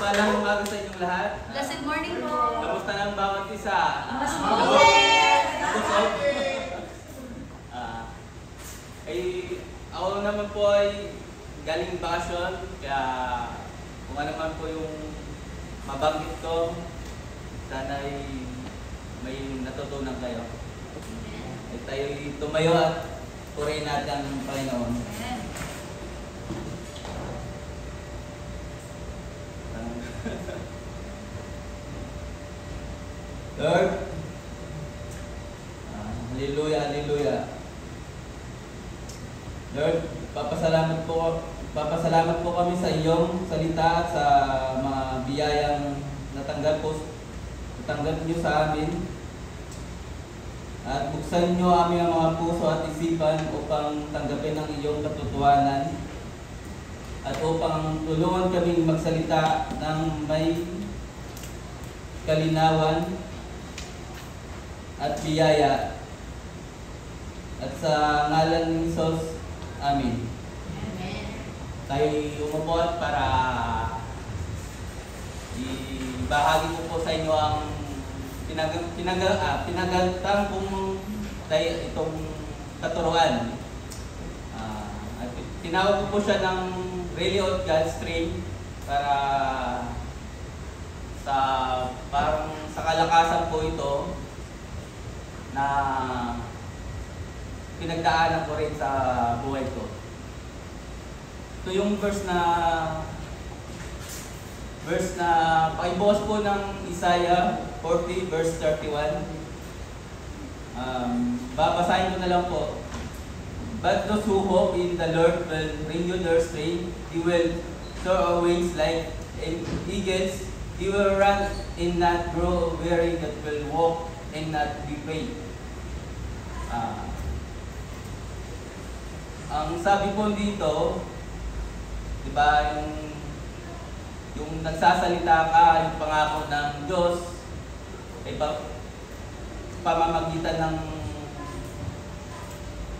Mapagpalang umaga sa inyong lahat. Blessed morning po. Kamusta ng bawat isa? Mas mabuti. Ako naman po ay galing bakasyon, kaya kung ano man po yung mabanggit ko, sana ay may natutunan kayo. Ay tayo'y tumayo at purihin natin ang Panginoon. Lord, hallelujah, hallelujah. Lord, papasalamat po kami sa iyong salita at sa mga biyayang natanggap niyo sa amin. At buksan niyo aming mga puso at isipan upang tanggapin ang iyong katotohanan at upang tulungan kaming magsalita ng may kalinawan at biyaya. At sa ngalan ni Jesus, amen. Amen. Tayo'y umupot para ibahagi ko po sa inyo ang pinagantang kong itong katuruan. At tinawag ko po siya ng Really on God's Stream para parang sa kalakasan po ito na pinagdaanan ko rin sa buhay ko. Ito yung verse na pakibukas po ng Isaiah 40 verse 31. Babasahin ko na lang po. But those who hope in the Lord will renew their strength. He will soar on wings like eagles. He will run and not grow weary. That will walk and not be faint. Ang sabi po dito, di ba, yung nagsasalita ka, yung pangako ng Diyos, ay pamamagitan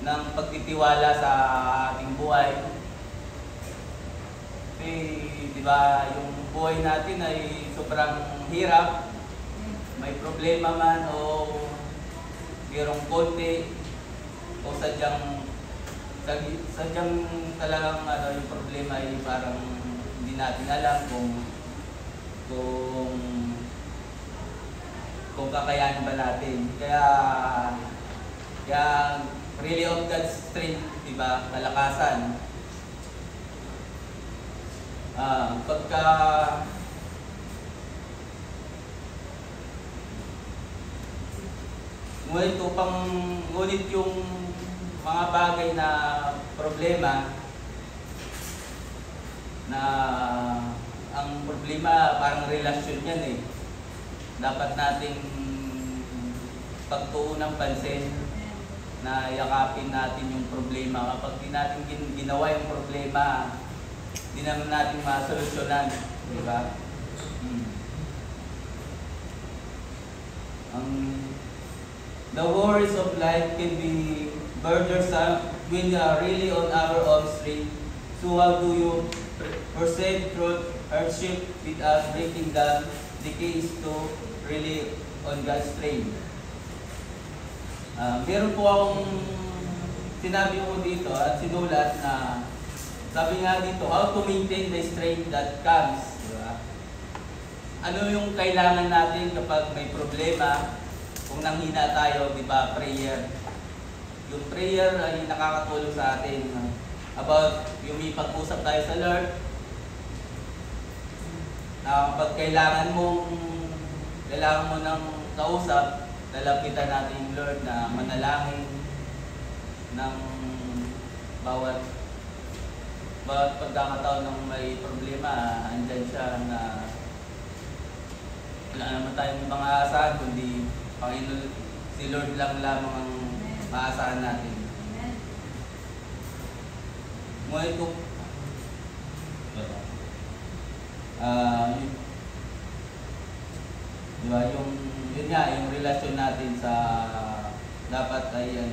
ng pagtitiwala sa ating buhay. Kasi, di ba, yung buhay natin ay sobrang hirap, may problema man o mayroong konti o sadyang talagang yung problema ay parang hindi natin alam kung kakayanin ba natin. Kaya really of God's strength, diba? Kalakasan. Ngunit yung mga bagay na problema na ang problema parang relasyon yan eh. Dapat nating pagtuunan pansin na yakapin natin yung problema. Kapag di natin ginawa yung problema, di naman natin masolusyonan. Diba? The worries of life can be burdensome when we are really on our own strength. So how do you perceive through hardship without breaking down? The key is to really on God's strength. Meron po akong sinabi ko dito at sinulat na sabi nga dito, how to maintain the strength that comes. Diba? Ano yung kailangan natin kapag may problema? Kung nanghina tayo, di ba, prayer. Yung prayer ay nakakatulong sa atin about yung ipag-usap tayo sa Lord. Kapag kailangan mo ng kausap, lalapitan natin yung Lord na manalangin ng bawat pagkakataon ng may problema, andyan siya na wala naman tayong mga aasahan, kundi Panginoon, si Lord lang lamang ang maasahan natin. Ngunit kung diba, yung relasyon natin sa dapat ay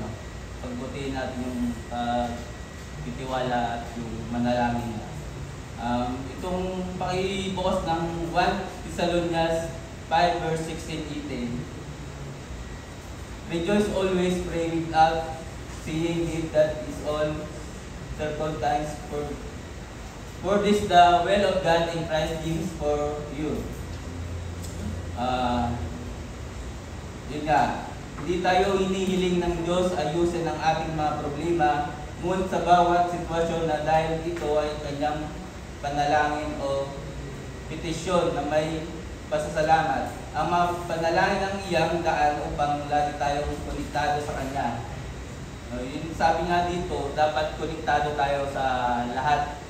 pagbutihin natin yung titiwala at yung manalangin na. Itong pakibukas ng 1 Thessalonians 5 verse 16-18. Rejoice always, pray without seeing it, that is all circumstance for this the will of God in Christ Jesus for you. Yun nga, hindi tayo hinihiling ng Diyos ayusin ang ating mga problema, ngunit sa bawat sitwasyon na dahil ito ay kanyang panalangin o petisyon na may pasasalamat. Ang mga panalangin ng iyang daan upang lagi tayong konektado sa Kanya. Yun sabi nga dito, dapat konektado tayo sa lahat.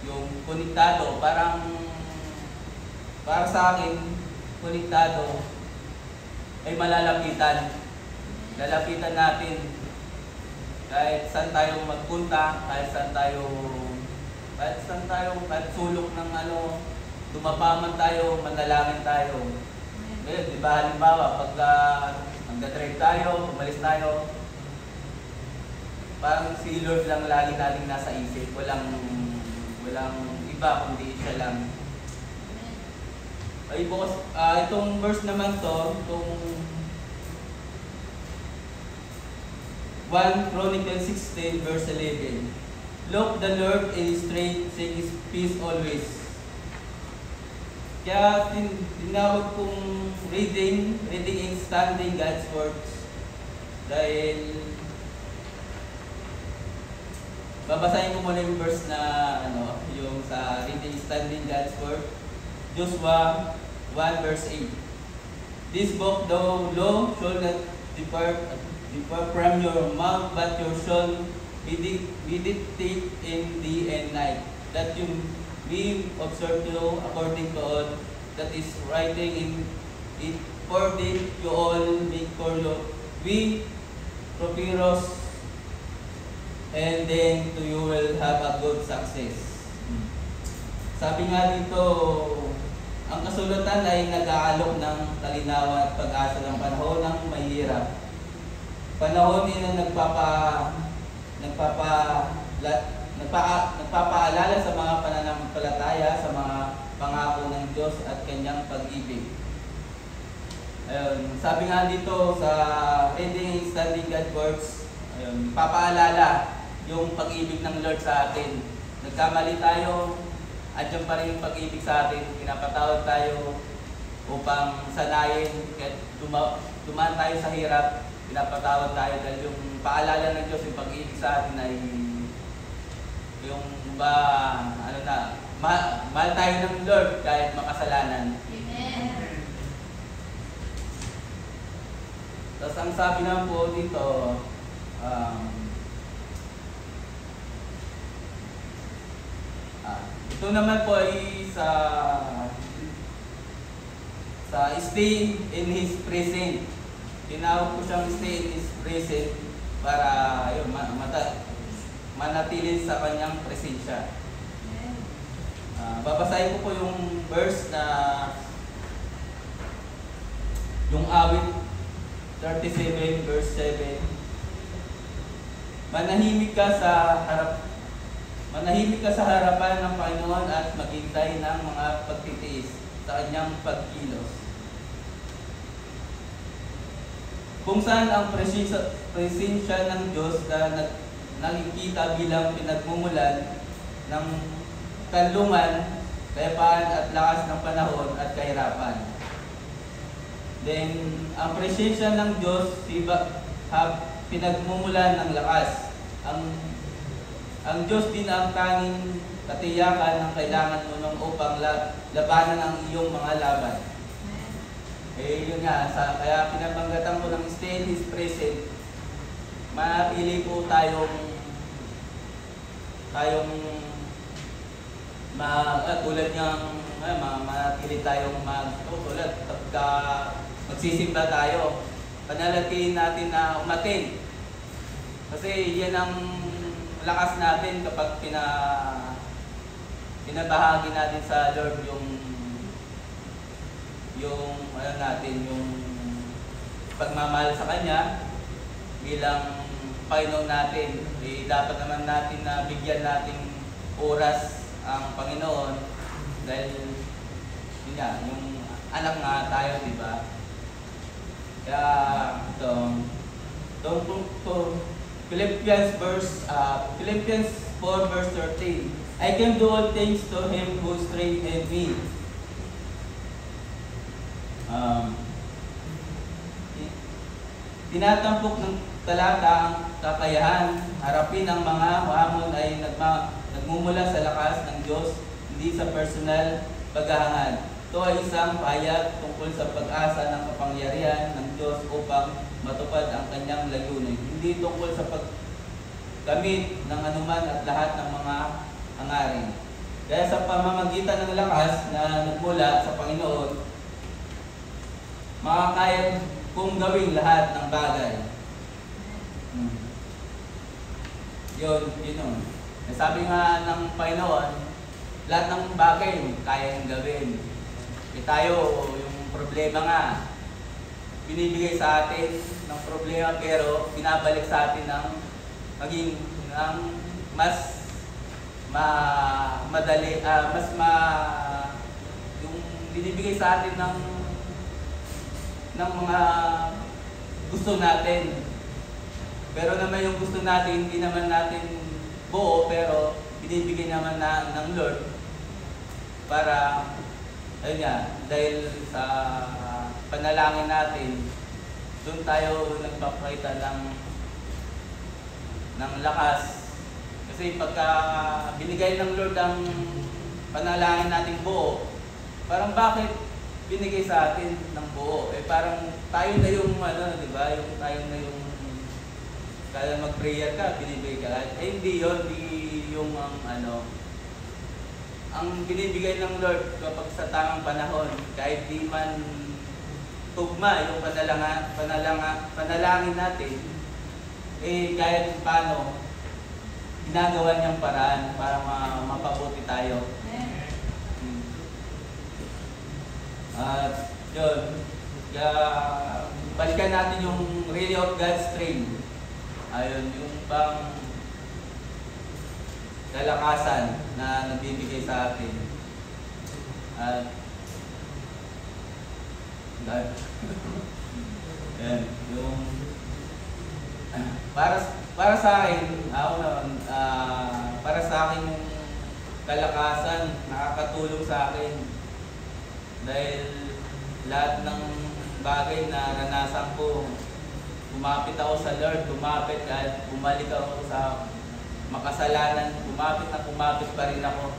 Yung konektado, para sa akin, konektado ay malalapitan. Lalapitan natin kahit saan tayo magpunta, kahit sulok ng dumapaman tayo, manalangin tayo. Ngayon, di ba halimbawa, pagka magdadrive tayo, umalis tayo, parang si Lord lang lagi nating nasa isip. Walang iba, kundi siya lang. Ay, bukas, itong verse naman to, itong 1 Chronicles 16 verse 11. Look the Lord in His strength, seek His peace always. Kaya tinawag kong reading and standing God's words. Dahil babasahin ko muna yung verse na yung sa reading standing God's word. Joshua 1 verse 8. This book thou law shall not depart from your mouth, but you shall meditate in day and night, that you may observe to know according to all that is writing in it, for then you all make for you be prosperous, and then you will have a good success. Sabi nga dito, ang kasulatan ay nag-aalok ng kalinawan at pag-asa ng panahon ng mahirap. Panahon na nagpapaalala sa mga pananampalataya sa mga pangako ng Diyos at kanyang pag-ibig. Ayun, sabi nga dito sa reading studying God's words, ayun, papaalala yung pag-ibig ng Lord sa atin. Nagkamali tayo, andyan pa rin yung pag-ibig sa atin, pinapatawad tayo upang sanayin, kahit dumaan tayo sa hirap, pinapatawad tayo dahil yung paalala ng Diyos, yung pag-ibig sa atin ay yung mahal tayo ng Lord kahit makasalanan. Amen. Tapos ang sabi naman po dito, ito naman po ay sa stay in His presence. Tinawag ko siyang stay in His presence para ayun, manatili sa kanyang presensya. Babasahin ko po yung verse na yung awit 37 verse 7. Manahimik ka sa harapan ng Panginoon at maghintay ng mga pagtitiis sa kanyang pagkilos. Kung saan ang presensya ng Diyos na nakikita bilang pinagmumulan ng kanlungan, kayapaan at lakas ng panahon at kahirapan. Then, ang presensya ng Diyos pinagmumulan ng lakas. Ang Diyos din ang tanging katiyakan ng kailangan mo nung upang labanan ang iyong mga laban. Yun nga, kaya pinabanggatan ko ng stay in His presence. Manatili po tayong tulad niyang manatili tayong tulad pagka magsisimba tayo, panalatiin natin na umatin. Kasi yan ang lakas natin kapag pinabahagi natin sa Lord yung pagmamahal sa Kanya bilang Panginoon natin. Dapat naman natin na bigyan nating oras ang Panginoon dahil yun nga, yung anak nga tayo, di ba? Kaya Philippians 4 verse 13. I can do all things to Him who strengthens me. Tinatampok ng talata ang kakayahan, harapin ang mga hamon ay nagmumula sa lakas ng Diyos, hindi sa personal paghahangad. Ito ay isang pahayag tungkol sa pag-asa ng kapangyarihan ng Diyos upang matupad ang kanyang layunin. Hindi tungkol sa paggamit ng anuman at lahat ng mga hangarin. Kaya sa pamamagitan ng lakas na nagmula sa Panginoon, makakaya kung gawin lahat ng bagay. Yun. Sabi nga ng Panginoon, lahat ng bagay kaya niyang gawin. Tayo, yung problema nga, binibigay sa atin ng problema pero binabalik sa atin ng maging mas madali, yung binibigay sa atin ng mga gusto natin. Pero naman yung gusto natin, hindi naman natin buo, pero binibigay naman ng Lord para, ayun nga, dahil sa panalangin natin, doon tayo nagpapakita ng lakas. Kasi pagka binigay ng Lord ang panalangin nating buo, parang bakit binigay sa atin ng buo? Parang tayo na yung di ba? Yung tayo na yung kaya mag-prayer ka, binibigay ka. Hindi yun, hindi yung ang binibigay ng Lord kapag sa tamang panahon, kahit di man tugma yung panalangin natin, kahit paano, ginagawa niyang paraan para mapabuti tayo. At yun, balikan natin yung really of God's strength. Ayun, yung pang kalakasan na nagbibigay sa atin. At yan, yung para sa akin, ako naman, para sa akin yung kalakasan nakakatulong sa akin dahil lahat ng bagay na naranasan ko, kumapit ako sa Lord, kumapit at bumalik ako sa makasalanan, kumapit pa rin ako.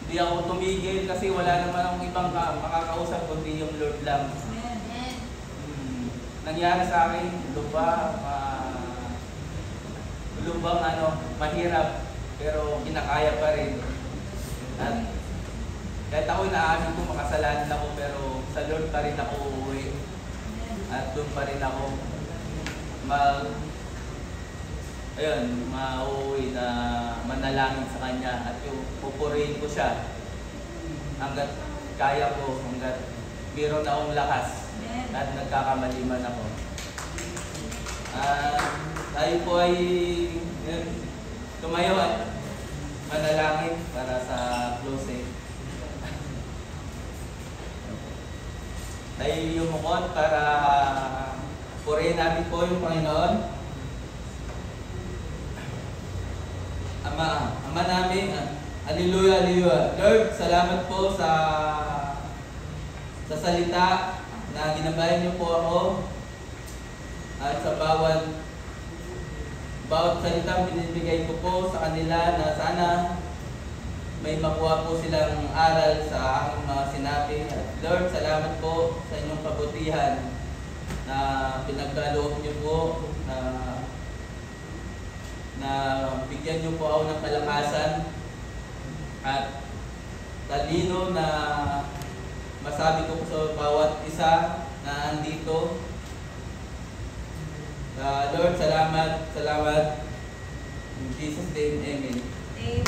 Hindi ako tumigil kasi wala naman akong ibang makakausap kundi yung Lord lang. Nangyari sa akin, lubang mahirap, pero kinakaya pa rin. At kahit ako naamin ko makasalanan ako, pero sa Lord pa rin ako uuwi. At doon pa rin ako mauuwi na manalangin sa Kanya at yung pupurihin ko siya hanggat kaya ko, hanggat meron akong lakas at nagkakamali man ako. Tayo po ay tumayo at manalangin para sa closing. Tayo yumukot para purihin natin po yung Panginoon. Ama namin, hallelujah, hallelujah. Lord, salamat po sa salita na ginabayan niyo po ako at sa bawat salitang binibigay ko po sa kanila na sana may makuha po silang aral sa aking mga sinabi. At Lord, salamat po sa inyong kabutihan na pinagkaloob niyo po na bigyan niyo po ako ng kalakasan at talino na masabi ko po sa bawat isa na andito. Lord, salamat. In Jesus' name, Amen. Amen.